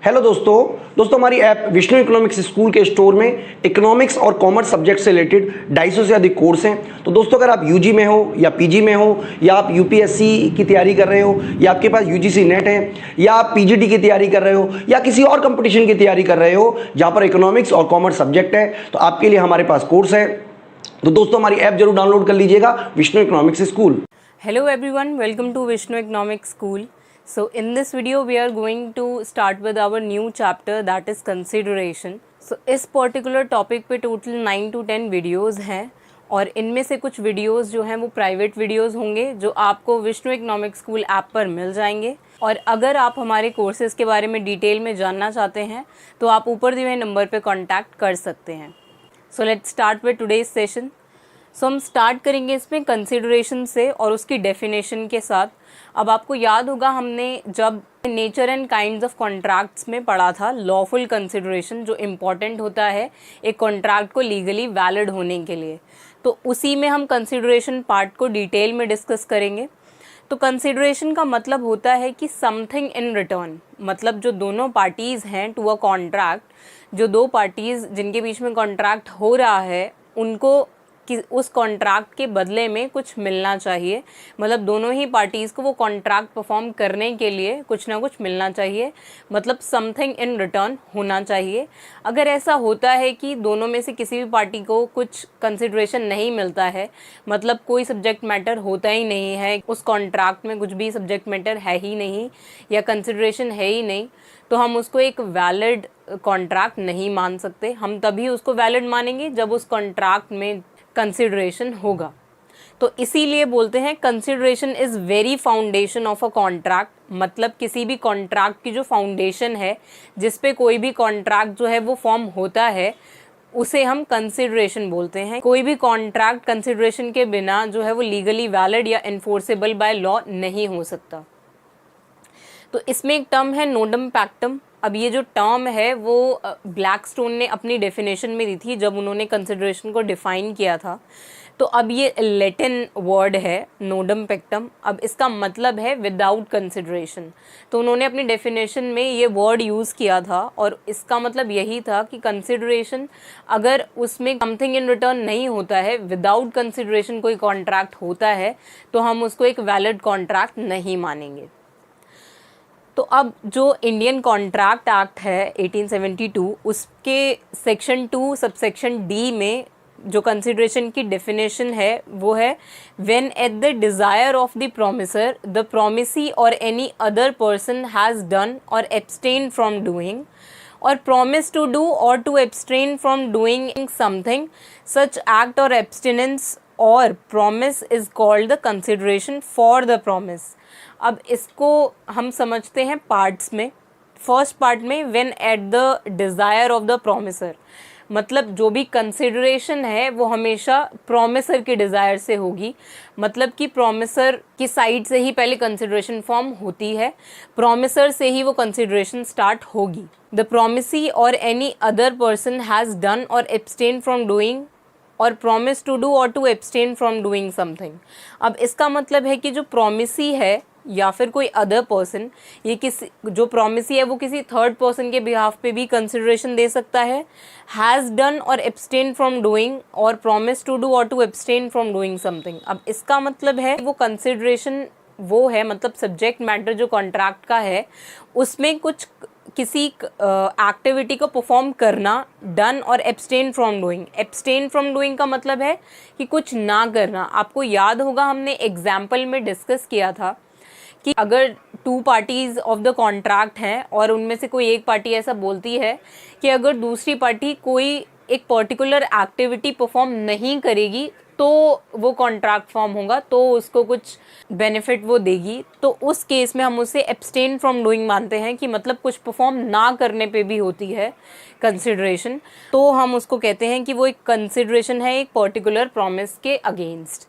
Hello दोस्तों हमारी app Vishnu economics school के स्टोर में इकोनॉमिक्स और कॉमर्स सब्जेक्ट से रिलेटेड 250 से अधिक कोर्स हैं। तो दोस्तों अगर आप यूजी में हो या पीजी में हो या आप यूपीएससी की तैयारी कर रहे हो या आपके पास यूजीसी नेट है या आप पीजीटी की तैयारी कर रहे हो या किसी और कंपटीशन की तैयारी कर रहे हो जहाँ पर इकोनॉमिक्स और कॉमर्स सब्जेक्ट है, तो आपके लिए हमारे पास कोर्स है। तो दोस्तों हमारी ऐप जरूर डाउनलोड कर लीजिएगा, Vishnu economics school. Hello everyone, welcome to Vishnu Economics School. So in this video we are going to start with our new chapter, that is consideration. So इस particular topic पे total 9 to 10 videos हैं और इनमें से कुछ videos जो हैं वो private videos होंगे जो आपको विष्णु इकोनॉमिक्स स्कूल ऐप पर मिल जाएंगे। और अगर आप हमारे कोर्सेज़ के बारे में डिटेल में जानना चाहते हैं तो आप ऊपर दिए हुए नंबर पर कॉन्टैक्ट कर सकते हैं। So let's start with today's session. So हम स्टार्ट करेंगे इसमें कंसिडरेशन से और उसकी डेफिनेशन के साथ। अब आपको याद होगा हमने जब nature and kinds of contracts में पढ़ा था लॉफुल कंसिडरेशन जो इम्पॉर्टेंट होता है एक कॉन्ट्रैक्ट को लीगली वैलिड होने के लिए, तो उसी में हम कंसिडरेशन पार्ट को डिटेल में डिस्कस करेंगे। तो कंसिडरेशन का मतलब होता है कि समथिंग इन रिटर्न, मतलब जो दोनों पार्टीज़ हैं टू अ कॉन्ट्रैक्ट, जो दो पार्टीज़ जिनके बीच में कॉन्ट्रैक्ट हो रहा है उनको कि उस कॉन्ट्रैक्ट के बदले में कुछ मिलना चाहिए। मतलब दोनों ही पार्टीज़ को वो कॉन्ट्रैक्ट परफॉर्म करने के लिए कुछ ना कुछ मिलना चाहिए, मतलब समथिंग इन रिटर्न होना चाहिए। अगर ऐसा होता है कि दोनों में से किसी भी पार्टी को कुछ कंसिडरेशन नहीं मिलता है, मतलब कोई सब्जेक्ट मैटर होता ही नहीं है, उस कॉन्ट्रैक्ट में कुछ भी सब्जेक्ट मैटर है ही नहीं या कंसिडरेशन है ही नहीं, तो हम उसको एक वैलिड कॉन्ट्रैक्ट नहीं मान सकते। हम तभी उसको वैलिड मानेंगे जब उस कॉन्ट्रैक्ट में कंसिडरेशन होगा। तो इसीलिए बोलते हैं consideration is very foundation of a contract, मतलब किसी भी कॉन्ट्रैक्ट की जो फाउंडेशन है जिस पे कोई भी कॉन्ट्रैक्ट जो है वो फॉर्म होता है उसे हम कंसिडरेशन बोलते हैं। कोई भी कॉन्ट्रैक्ट कंसिडरेशन के बिना जो है वो लीगली वैलिड या इन्फोर्सेबल बाय लॉ नहीं हो सकता। तो इसमें एक टर्म है नोडम पैक्टम। अब ये जो टर्म है वो ब्लैकस्टोन ने अपनी डेफिनेशन में दी थी जब उन्होंने कंसिडरेशन को डिफ़ाइन किया था। तो अब ये लैटिन वर्ड है नोडम पैक्टम, अब इसका मतलब है विदाउट कंसिडरेशन। तो उन्होंने अपनी डेफिनेशन में ये वर्ड यूज़ किया था और इसका मतलब यही था कि कंसिडरेशन अगर उसमें समथिंग इन रिटर्न नहीं होता है, विदाउट कंसिडरेशन कोई कॉन्ट्रैक्ट होता है, तो हम उसको एक वैलिड कॉन्ट्रैक्ट नहीं मानेंगे। तो अब जो इंडियन कॉन्ट्रैक्ट एक्ट है 1872 उसके सेक्शन 2 सबसेक्शन डी में जो कंसिडरेशन की डेफिनेशन है वो है when at the desire of the promisor the promisee और any other person has done और एब्सटेन फ्रॉम डूइंग और promise to do or to abstain from doing something, such act or abstinence or promise is called the consideration for the promise। अब इसको हम समझते हैं parts में। First part में when at the desire of the promisor, मतलब जो भी कंसिडरेशन है वो हमेशा प्रोमिसर के डिज़ायर से होगी, मतलब कि प्रोमिसर की साइड से ही पहले कंसिडरेशन फॉर्म होती है, प्रोमिसर से ही वो कंसिडरेशन स्टार्ट होगी। द प्रोमिसी और any other person has done और abstain from doing or promise to do or to abstain from doing something. अब इसका मतलब है कि जो प्रोमिसी है या फिर कोई अदर पर्सन, ये किसी जो प्रोमिसी है वो किसी थर्ड पर्सन के बिहाफ पे भी कंसिडरेशन दे सकता है। हैज़ डन और abstain from doing or promise to do or to abstain from doing something. अब इसका मतलब है वो कंसिडरेशन वो है, मतलब सब्जेक्ट मैटर जो कॉन्ट्रैक्ट का है उसमें कुछ किसी एक्टिविटी को परफॉर्म करना, डन और abstain from doing. Abstain from doing का मतलब है कि कुछ ना करना। आपको याद होगा हमने एग्जाम्पल में डिस्कस किया था कि अगर two parties of the contract हैं और उनमें से कोई एक पार्टी ऐसा बोलती है कि अगर दूसरी पार्टी कोई एक पर्टिकुलर एक्टिविटी परफॉर्म नहीं करेगी तो वो कॉन्ट्रैक्ट फॉर्म होगा, तो उसको कुछ बेनिफिट वो देगी, तो उस केस में हम उसे एब्सटेन फ्रॉम डूइंग मानते हैं कि मतलब कुछ परफॉर्म ना करने पे भी होती है कंसिडरेशन, तो हम उसको कहते हैं कि वो एक कंसिडरेशन है एक पर्टिकुलर प्रॉमिस के अगेंस्ट।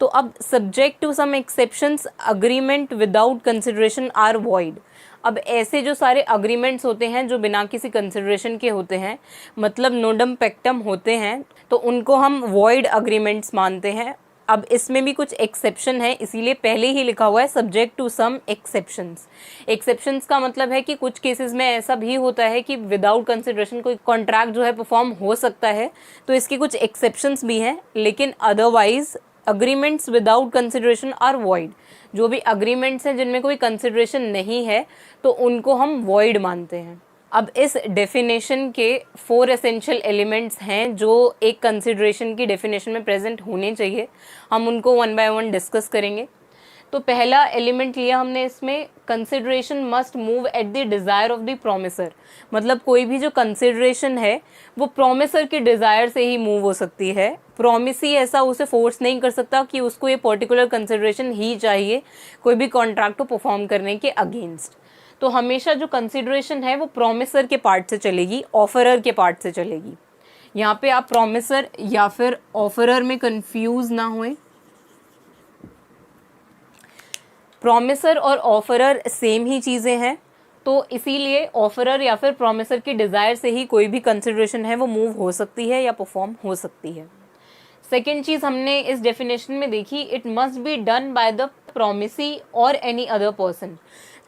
तो अब subject to some exceptions agreement without consideration are void. अब ऐसे जो सारे अग्रीमेंट्स होते हैं जो बिना किसी कंसिडरेशन के होते हैं, मतलब नोडम पैक्टम होते हैं, तो उनको हम वॉइड अग्रीमेंट्स मानते हैं। अब इसमें भी कुछ एक्सेप्शन है, इसीलिए पहले ही लिखा हुआ है subject to some exceptions. Exceptions का मतलब है कि कुछ केसेस में ऐसा भी होता है कि विदाउट कंसिडरेशन कोई कॉन्ट्रैक्ट जो है परफॉर्म हो सकता है, तो इसके कुछ एक्सेप्शंस भी हैं, लेकिन otherwise agreements without consideration are void. जो भी अग्रीमेंट्स हैं जिनमें कोई कंसिडरेशन नहीं है तो उनको हम वॉइड मानते हैं। अब इस डेफिनेशन के 4 एसेंशियल एलिमेंट्स हैं जो एक कंसिडरेशन की डेफिनेशन में प्रेजेंट होने चाहिए। हम उनको वन बाय वन डिस्कस करेंगे। तो पहला एलिमेंट लिया हमने इसमें, consideration must move at the desire of the promisor. मतलब कोई भी जो कंसिडरेशन है वो प्रोमिसर की डिज़ायर से ही मूव हो सकती है। प्रोमिसी ऐसा उसे फोर्स नहीं कर सकता कि उसको ये पर्टिकुलर कंसिडरेशन ही चाहिए कोई भी कॉन्ट्रैक्ट को परफॉर्म करने के अगेंस्ट। तो हमेशा जो कंसिडरेशन है वो प्रोमिसर के पार्ट से चलेगी, ऑफरर के पार्ट से चलेगी। यहाँ पे आप प्रोमिसर या फिर ऑफरर में कंफ्यूज ना हुए। प्रोमिसर और ऑफरर सेम ही चीज़ें हैं, तो इसीलिए ऑफरर या फिर प्रोमिसर की डिज़ायर से ही कोई भी कंसिडरेशन है वो मूव हो सकती है या परफॉर्म हो सकती है। सेकेंड चीज़ हमने इस डेफिनेशन में देखी, it must be done by the promisee और एनी अदर पर्सन।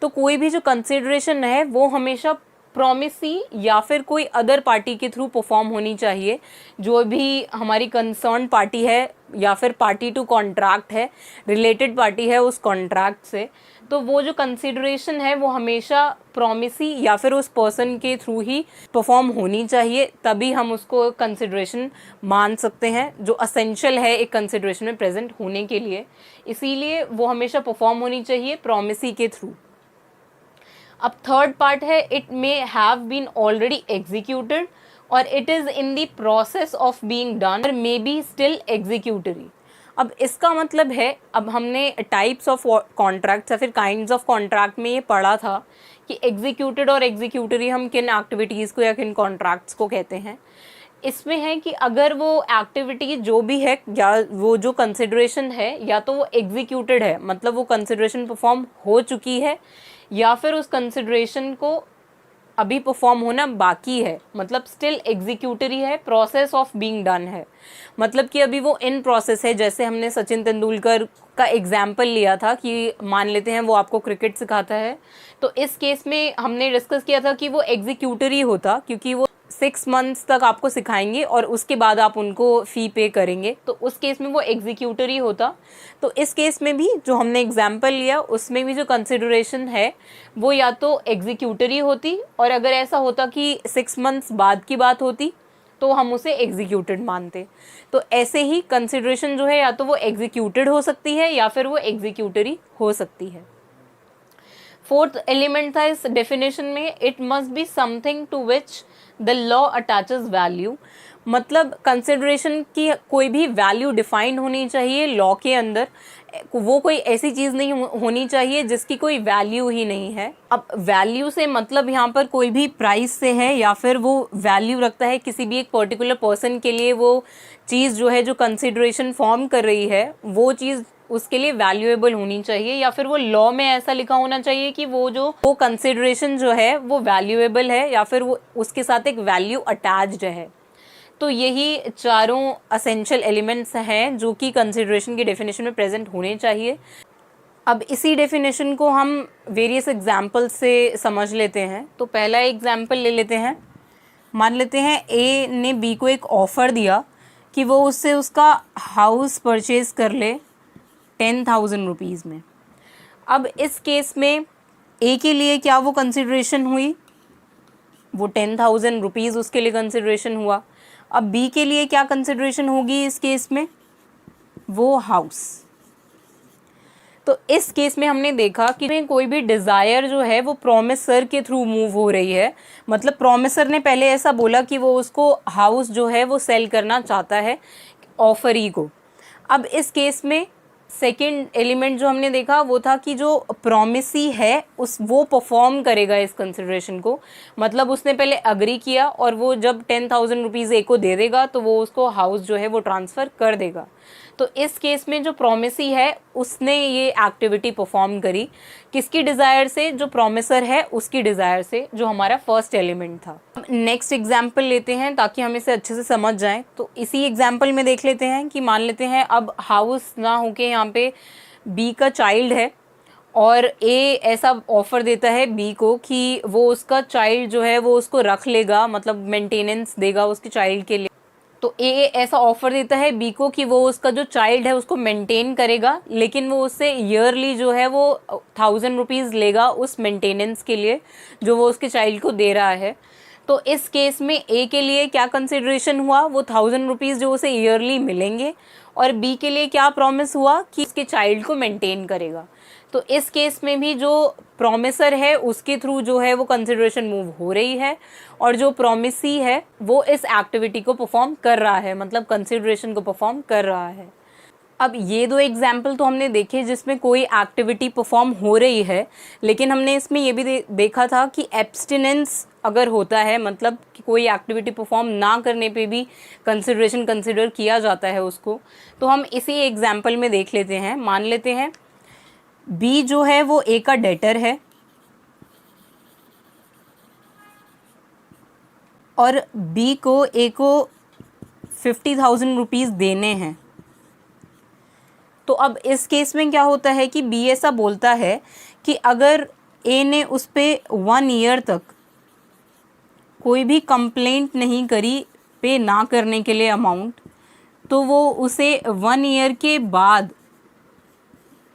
तो कोई भी जो कंसिडरेशन है वो हमेशा प्रोमिसी या फिर कोई अदर पार्टी के थ्रू परफॉर्म होनी चाहिए। जो भी हमारी कंसर्न पार्टी है या फिर पार्टी टू कॉन्ट्रैक्ट है, रिलेटेड पार्टी है उस कॉन्ट्रैक्ट से, तो वो जो कंसिडरेशन है वो हमेशा प्रोमिसी या फिर उस पर्सन के थ्रू ही परफॉर्म होनी चाहिए, तभी हम उसको कंसिडरेशन मान सकते हैं जो असेंशियल है एक कंसिडरेशन में प्रेजेंट होने के लिए। इसीलिए वो हमेशा परफॉर्म होनी चाहिए प्रोमिसी के थ्रू। अब थर्ड पार्ट है, it may have been already executed और it is in the process of being done और मे बी स्टिल एग्जीक्यूटरी। अब इसका मतलब है, अब हमने टाइप्स ऑफ कॉन्ट्रैक्ट्स या फिर काइंड्स ऑफ कॉन्ट्रैक्ट में ये पढ़ा था कि एग्जीक्यूटेड और एग्जीक्यूटरी हम किन एक्टिविटीज़ को या किन कॉन्ट्रैक्ट्स को कहते हैं। इसमें है कि अगर वो एक्टिविटी जो भी है या वो जो कंसिडरेशन है या तो वो एग्जीक्यूटेड है, मतलब वो कंसिडरेशन परफॉर्म हो चुकी है, या फिर उस कंसिडरेशन को अभी परफॉर्म होना बाकी है, मतलब स्टिल एग्जीक्यूटरी है, प्रोसेस ऑफ बीइंग डन है, मतलब कि अभी वो इन प्रोसेस है। जैसे हमने सचिन तेंदुलकर का एग्जाम्पल लिया था कि मान लेते हैं वो आपको क्रिकेट सिखाता है, तो इस केस में हमने डिस्कस किया था कि वो एग्जीक्यूटरी होता, क्योंकि वो 6 मंथ्स तक आपको सिखाएंगे और उसके बाद आप उनको फ़ी पे करेंगे, तो उस केस में वो एग्जीक्यूटरी होता। तो इस केस में भी जो हमने एग्जाम्पल लिया उसमें भी जो कंसिडरेशन है वो या तो एग्जीक्यूटरी होती, और अगर ऐसा होता कि 6 मंथ्स बाद की बात होती तो हम उसे एग्जीक्यूटेड मानते। तो ऐसे ही कंसिडरेशन जो है या तो वो एग्जीक्यूटेड हो सकती है या फिर वो एग्जीक्यूटरी हो सकती है। फोर्थ एलिमेंट था इस डेफिनेशन में, it must be something to which the law attaches value. मतलब कंसिडरेशन की कोई भी वैल्यू डिफाइंड होनी चाहिए लॉ के अंदर, वो कोई ऐसी चीज़ नहीं होनी चाहिए जिसकी कोई वैल्यू ही नहीं है। अब वैल्यू से मतलब यहाँ पर कोई भी प्राइस से है या फिर वो वैल्यू रखता है किसी भी एक पर्टिकुलर पर्सन के लिए, वो चीज़ जो है जो कंसिडरेशन फॉर्म कर रही है वो चीज़ उसके लिए वैल्यूएबल होनी चाहिए, या फिर वो लॉ में ऐसा लिखा होना चाहिए कि वो कंसिडरेशन जो है वो वैल्यूएबल है या फिर वो उसके साथ एक वैल्यू अटैच्ड है। तो यही चारों असेंशियल एलिमेंट्स हैं जो कि कंसिडरेशन की डेफिनेशन में प्रेजेंट होने चाहिए। अब इसी डेफिनेशन को हम वेरियस एग्जाम्पल से समझ लेते हैं। तो पहला एग्जाम्पल ले लेते हैं। मान लेते हैं ए ने बी को एक ऑफ़र दिया कि वो उससे उसका हाउस परचेज़ कर ले 10,000 रुपीज़ में। अब इस केस में ए के लिए क्या वो कंसिडरेशन हुई, वो 10,000 रुपीज़ उसके लिए कंसिडरेशन हुआ। अब बी के लिए क्या कंसिडरेशन होगी इस केस में, वो हाउस। तो इस केस में हमने देखा कि कोई भी डिज़ायर जो है वो प्रोमिसर के थ्रू मूव हो रही है। मतलब प्रोमिसर ने पहले ऐसा बोला कि वो उसको हाउस जो है वो सेल करना चाहता है ऑफरी को। अब इस केस में सेकेंड एलिमेंट जो हमने देखा वो था कि जो प्रोमिसी है वो परफॉर्म करेगा इस कंसिडरेशन को। मतलब उसने पहले अग्री किया और वो जब 10,000 रुपीज़ ए को दे देगा तो वो उसको हाउस जो है वो ट्रांसफ़र कर देगा। तो इस केस में जो प्रोमिसी है उसने ये एक्टिविटी परफॉर्म करी, किसकी डिज़ायर से? जो प्रोमिसर है उसकी डिज़ायर से, जो हमारा फर्स्ट एलिमेंट था। नेक्स्ट एग्जाम्पल लेते हैं ताकि हम इसे अच्छे से समझ जाएं। तो इसी एग्जाम्पल में देख लेते हैं कि मान लेते हैं अब हाउस ना होके यहाँ पे बी का चाइल्ड है और ए ऐसा ऑफर देता है बी को कि वो उसका चाइल्ड जो है वो उसको रख लेगा, मतलब मेंटेनेंस देगा उसके चाइल्ड के लिए। तो ए ऐसा ऑफर देता है बी को कि वो उसका जो चाइल्ड है उसको मेंटेन करेगा, लेकिन वो उससे ईयरली जो है वो 1000 रुपीज़ लेगा उस मेंटेनेंस के लिए जो वो उसके चाइल्ड को दे रहा है। तो इस केस में ए के लिए क्या कंसिडरेशन हुआ? वो 1000 रुपीज़ जो उसे ईयरली मिलेंगे, और बी के लिए क्या प्रॉमिस हुआ कि उसके चाइल्ड को मेंटेन करेगा। तो इस केस में भी जो प्रॉमिसर है उसके थ्रू जो है वो कंसिडरेशन मूव हो रही है, और जो प्रॉमिसी है वो इस एक्टिविटी को परफॉर्म कर रहा है, मतलब कंसिडरेशन को परफॉर्म कर रहा है। अब ये दो एग्जाम्पल तो हमने देखे जिसमें कोई एक्टिविटी परफॉर्म हो रही है, लेकिन हमने इसमें ये भी देखा था कि एब्स्टिनेंस अगर होता है, मतलब कि कोई एक्टिविटी परफॉर्म ना करने पे भी कंसिडरेशन कंसिडर किया जाता है उसको। तो हम इसी एग्जाम्पल में देख लेते हैं। मान लेते हैं बी जो है वो ए का डेटर है और बी को ए को 50,000 रुपीज़ देने हैं। तो अब इस केस में क्या होता है कि बी ऐसा बोलता है कि अगर ए ने उस पर 1 ईयर तक कोई भी कंप्लेंट नहीं करी पे ना करने के लिए अमाउंट, तो वो उसे 1 ईयर के बाद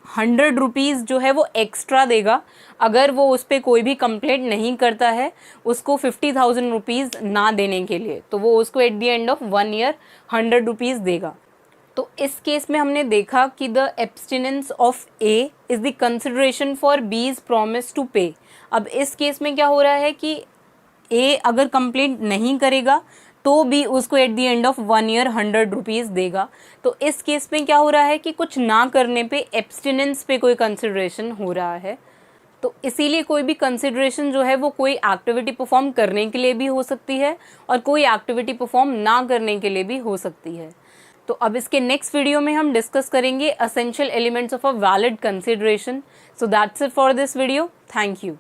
100 रुपीज़ जो है वो एक्स्ट्रा देगा। अगर वो उस पर कोई भी कंप्लेंट नहीं करता है उसको 50,000 रुपीज़ ना देने के लिए, तो वो उसको at the end of 1 year 100 rupees देगा। तो इस केस में हमने देखा कि the abstinence of A is the consideration for बीज प्रॉमिस टू पे। अब इस केस में क्या हो रहा है कि ए अगर कंप्लेंट नहीं करेगा तो भी उसको at the end of 1 year 100 rupees देगा। तो इस केस में क्या हो रहा है कि कुछ ना करने पे एब्स्टिनेंस पे कोई कंसिडरेशन हो रहा है। तो इसीलिए कोई भी कंसिडरेशन जो है वो कोई एक्टिविटी परफॉर्म करने के लिए भी हो सकती है और कोई एक्टिविटी परफॉर्म ना करने के लिए भी हो सकती है। तो अब इसके नेक्स्ट वीडियो में हम डिस्कस करेंगे essential elements of a valid consideration. So that's it for this video. Thank you.